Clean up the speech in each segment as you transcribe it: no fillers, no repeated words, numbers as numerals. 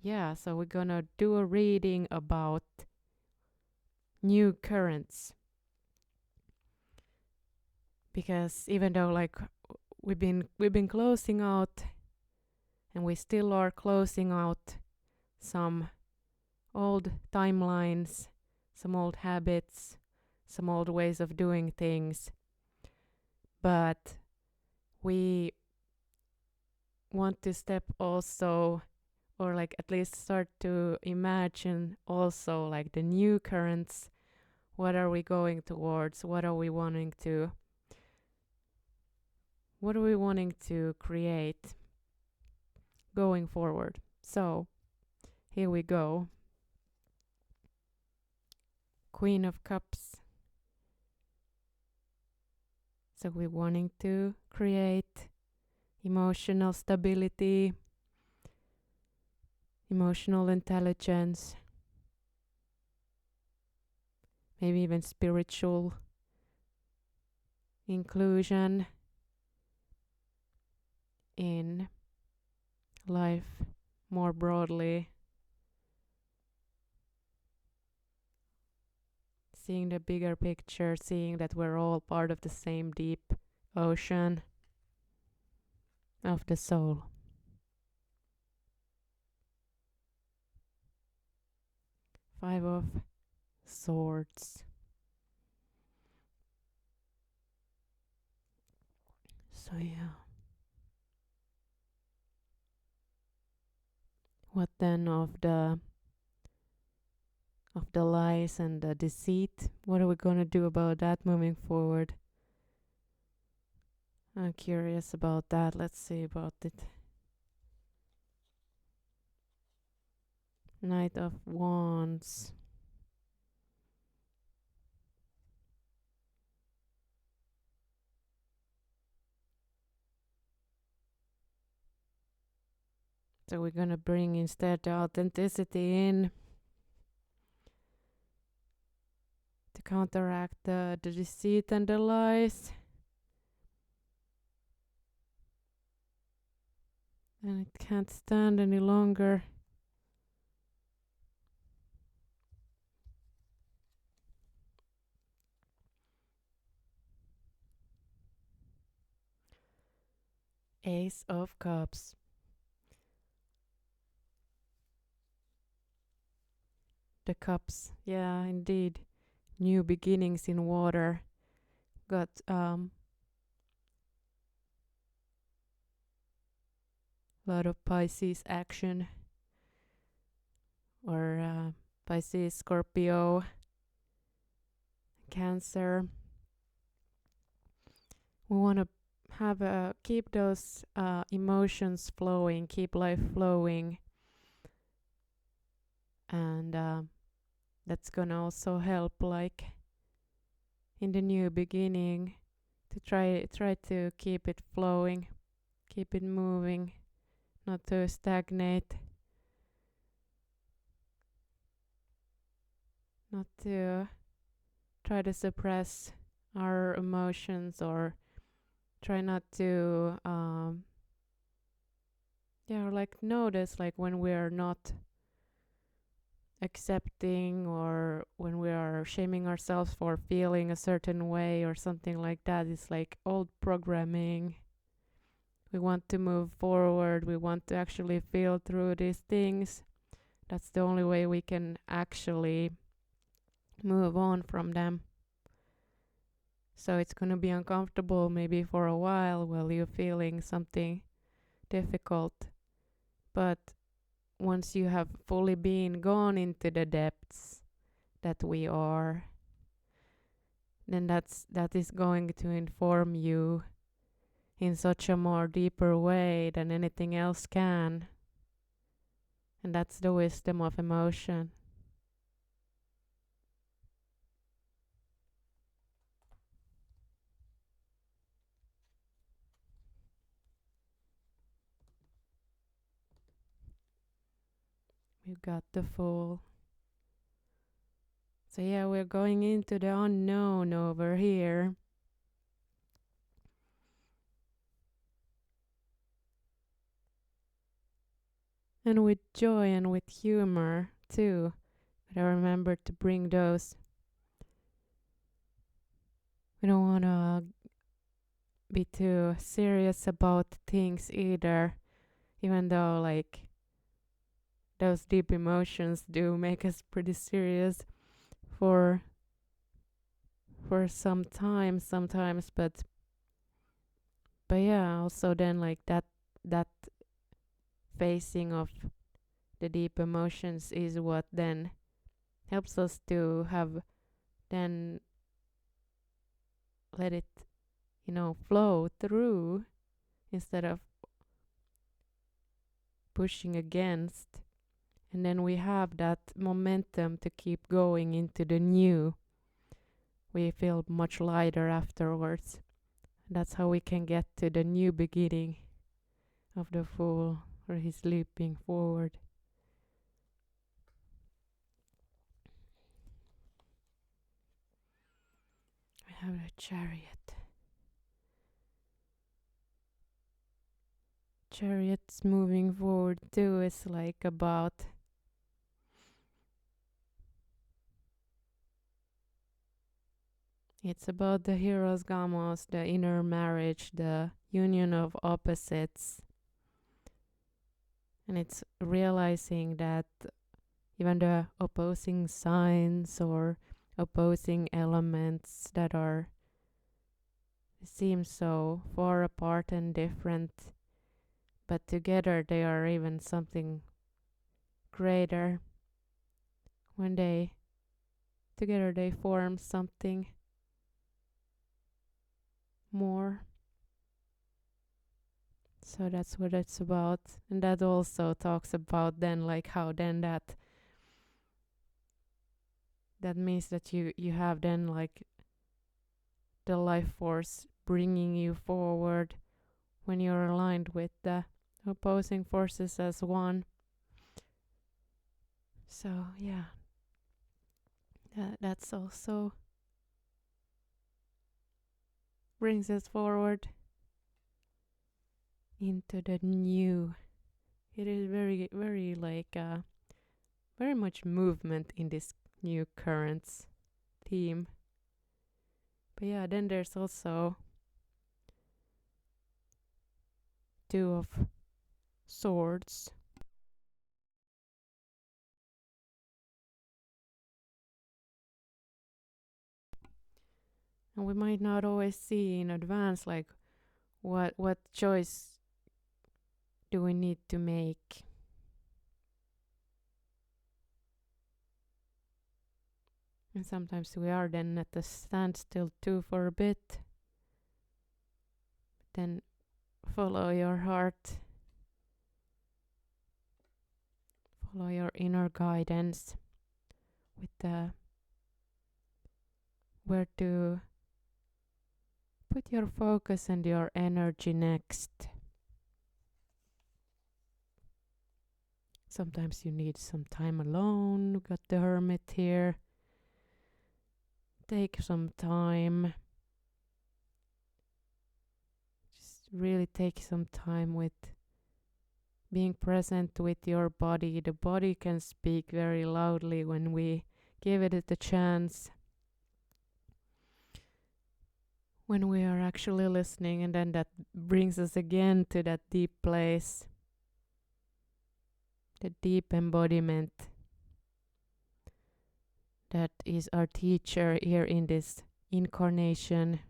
yeah, so we're gonna do a reading about new currents, because even though like we've been closing out, and we still are closing out some old timelines, some old habits, some old ways of doing things, but we want to step also, or like at least start to imagine also like the new currents. What are we going towards? What are we wanting to create going forward? So here we go. Queen of Cups. So we're wanting to create emotional stability, emotional intelligence, maybe even spiritual inclusion in life more broadly. Seeing the bigger picture, seeing that we're all part of the same deep ocean of the soul. Five of Swords. So yeah. What then of the lies and the deceit? What are we gonna do about that moving forward? I'm curious about that. Let's see about it. Knight of Wands. So we're gonna bring instead the authenticity in to counteract the deceit and the lies. And it can't stand any longer. Ace of Cups. The cups, yeah, indeed. New beginnings in water. Got a lot of Pisces action, or Pisces, Scorpio, Cancer. We want to keep those emotions flowing, keep life flowing, and that's gonna also help, like in the new beginning, to try to keep it flowing, keep it moving, not to stagnate, not to try to suppress our emotions, or try not to or like notice like when we are not accepting, or when we are shaming ourselves for feeling a certain way or something like that. It's like old programming. We want to move forward, we want to actually feel through these things. That's the only way we can actually move on from them. So it's going to be uncomfortable maybe for a while you're feeling something difficult, but once you have fully been gone into the depths that we are, then that is going to inform you in such a more deeper way than anything else can. And that's the wisdom of emotion. We've got the Fool. So yeah, we're going into the unknown over here. and with joy and with humor too. But I remember to bring those. We don't want to be too serious about things either, even though like those deep emotions do make us pretty serious for some time sometimes, but yeah, also then like that facing of the deep emotions is what then helps us to have then let it, flow through instead of pushing against. And then we have that momentum to keep going into the new. We feel much lighter afterwards. That's how we can get to the new beginning of the Fool, where he's leaping forward. We have the Chariot. Chariots moving forward too is like about it's about the heroes gamos, the inner marriage, the union of opposites. And it's realizing that even the opposing signs or opposing elements that are seem so far apart and different, but together they are even something greater. When they together they form something more. So that's what it's about. And that also talks about then like how then that means that you have then like the life force bringing you forward when you're aligned with the opposing forces as one. So yeah, that's also brings us forward into the new. It is very, very like very much movement in this new currents theme. But yeah, then there's also Two of Swords. And we might not always see in advance like what choice do we need to make. And sometimes we are then at the standstill too for a bit. Then follow your heart. Follow your inner guidance with the where to put your focus and your energy next. Sometimes you need some time alone. We got the Hermit here. Take some time. Just really take some time with being present with your body. The body can speak very loudly when we give it a chance. When we are actually listening, and then that brings us again to that deep place, the deep embodiment that is our teacher here in this incarnation,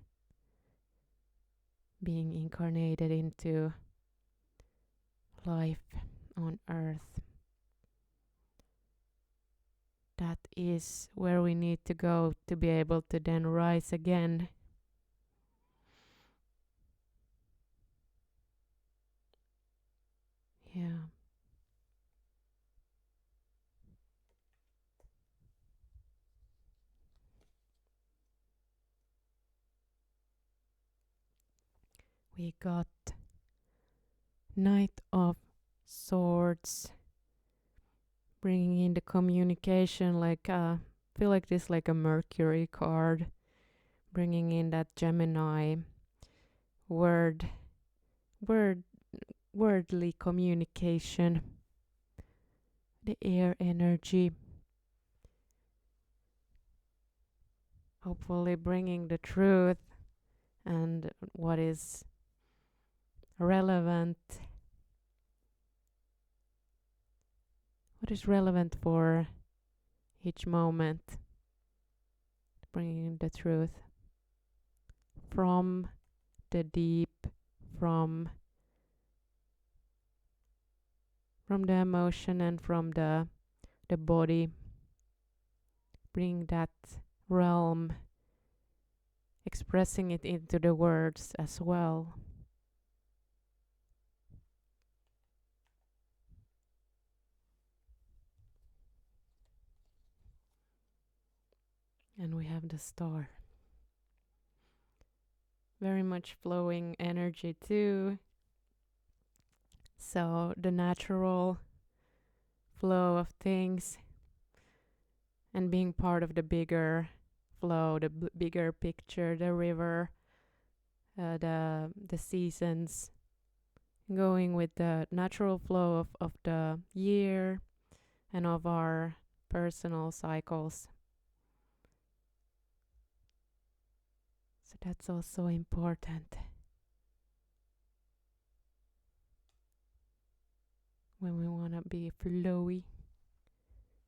being incarnated into life on earth. That is where we need to go to be able to then rise again. Yeah. We got Knight of Swords, bringing in the communication, like feel like this like a Mercury card, bringing in that Gemini word wordly communication. the air energy, hopefully bringing the truth and what is relevant, for each moment, bringing the truth from the deep, from the emotion and from the body, bring that realm, expressing it into the words as well. And we have the star. Very much flowing energy too. So the natural flow of things and being part of the bigger flow, the bigger picture, the river, the seasons, going with the natural flow of the year and of our personal cycles. So that's also important when we want to be flowy.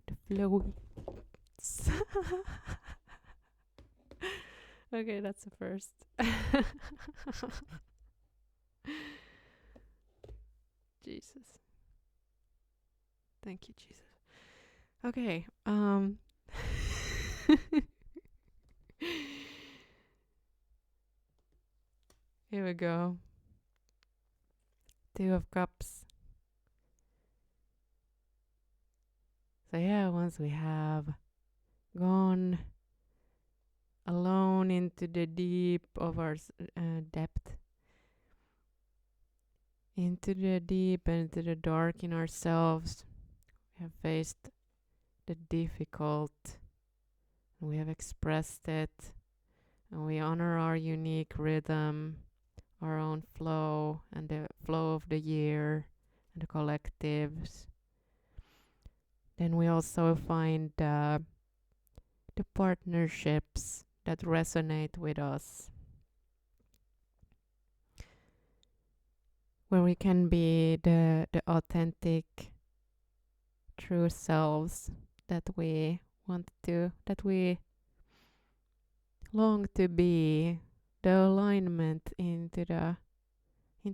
The flowy. Okay, that's the first. Jesus. Thank you, Jesus. Okay. Here we go. Two of Cups. So yeah, once we have gone alone into the deep of our depth, into the deep and into the dark in ourselves, we have faced the difficult, and we have expressed it, and we honor our unique rhythm, our own flow, and the flow of the year and the collectives. Then we also find the partnerships that resonate with us, where we can be the authentic, true selves that we want to, that we long to be, the alignment into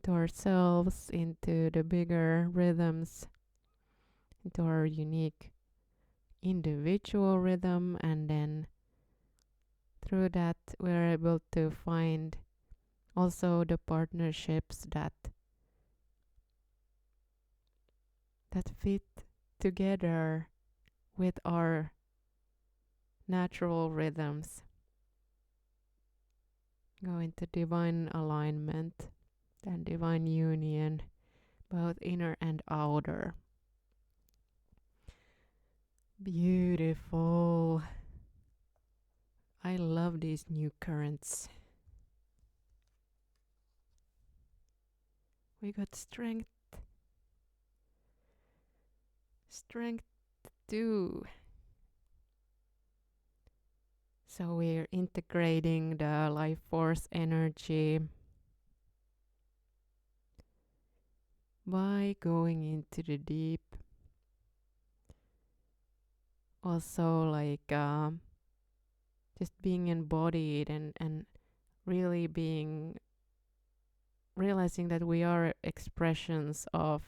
ourselves, into the bigger rhythms, into our unique individual rhythm, and then through that we're able to find also the partnerships that fit together with our natural rhythms. Go into divine alignment and divine union, both inner and outer. Beautiful. I love these new currents. We got strength. Strength too. So we're integrating the life force energy by going into the deep. Also, like just being embodied and really realizing that we are expressions of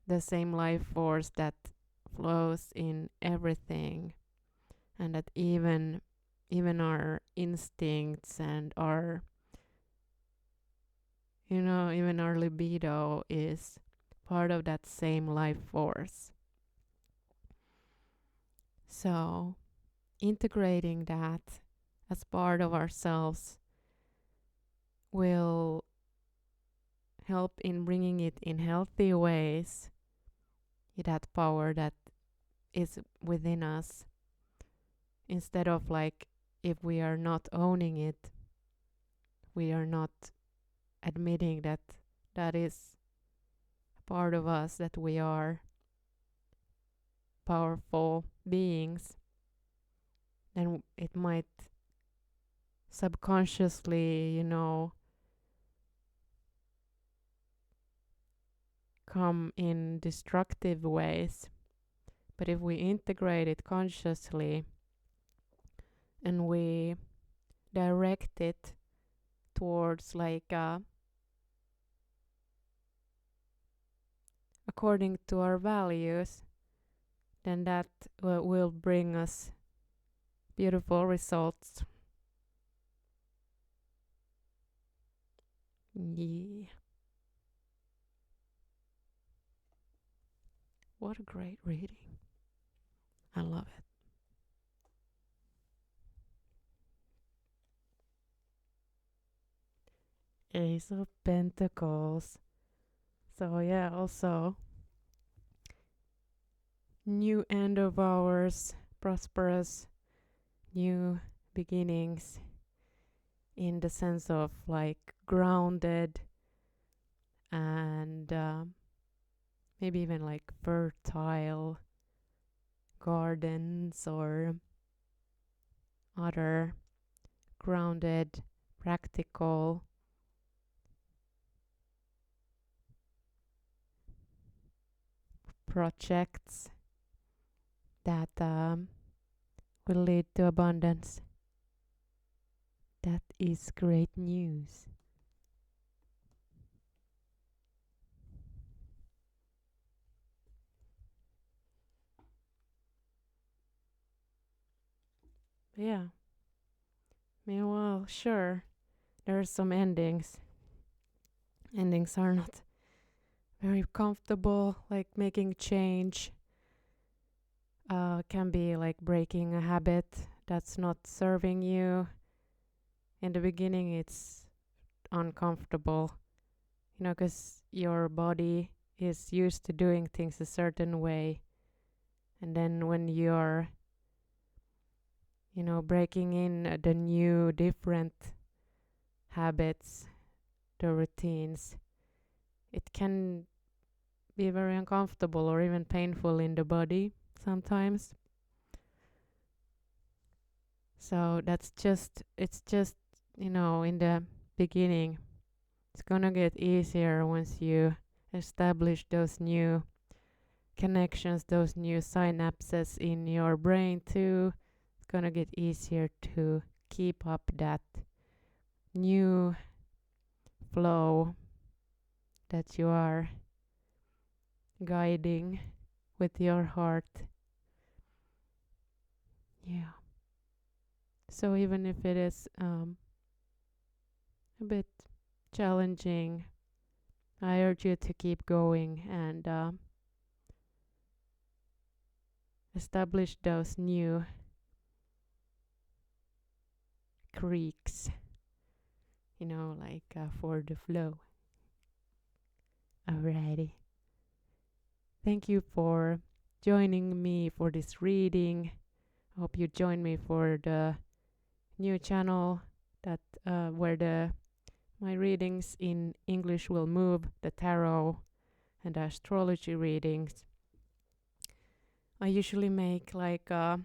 the same life force that flows in everything, and that even our instincts and our, even our libido is part of that same life force. So integrating that as part of ourselves will help in bringing it in healthy ways, that power that is within us, instead of like, if we are not owning it, we are not admitting that is part of us, that we are, powerful beings, then it might subconsciously, come in destructive ways. But if we integrate it consciously and we direct it towards according to our values, then that will bring us beautiful results. Yeah. What a great reading. I love it. Ace of Pentacles. So yeah, also new end of hours, prosperous new beginnings in the sense of grounded and maybe even fertile gardens or other grounded, practical projects that will lead to abundance. That is great news. Yeah. Meanwhile, sure, there are some endings. Endings are not very comfortable, like making change. Can be like breaking a habit that's not serving you. In the beginning, it's uncomfortable, because your body is used to doing things a certain way. And then when you're, breaking in the new, different habits, the routines, it can be very uncomfortable or even painful in the body sometimes. So it's just, in the beginning. It's gonna get easier once you establish those new connections, those new synapses in your brain too. It's gonna get easier to keep up that new flow that you are guiding with your heart. Yeah. So even if it is a bit challenging, I urge you to keep going and establish those new creeks, for the flow. Alrighty. Thank you for joining me for this reading. I hope you join me for the new channel that where my readings in English will move, the tarot and the astrology readings. I usually make a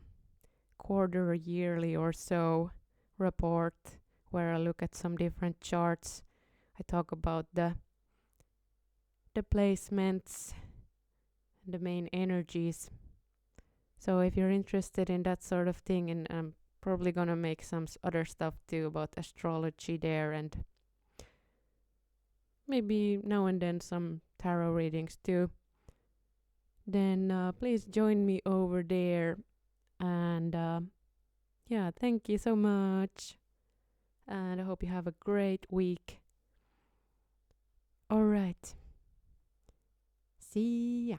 quarter yearly or so report where I look at some different charts. I talk about the placements and the main energies. So if you're interested in that sort of thing, and I'm probably gonna make some other stuff too about astrology there, and maybe now and then some tarot readings too, then please join me over there. And yeah, thank you so much. And I hope you have a great week. All right. See ya.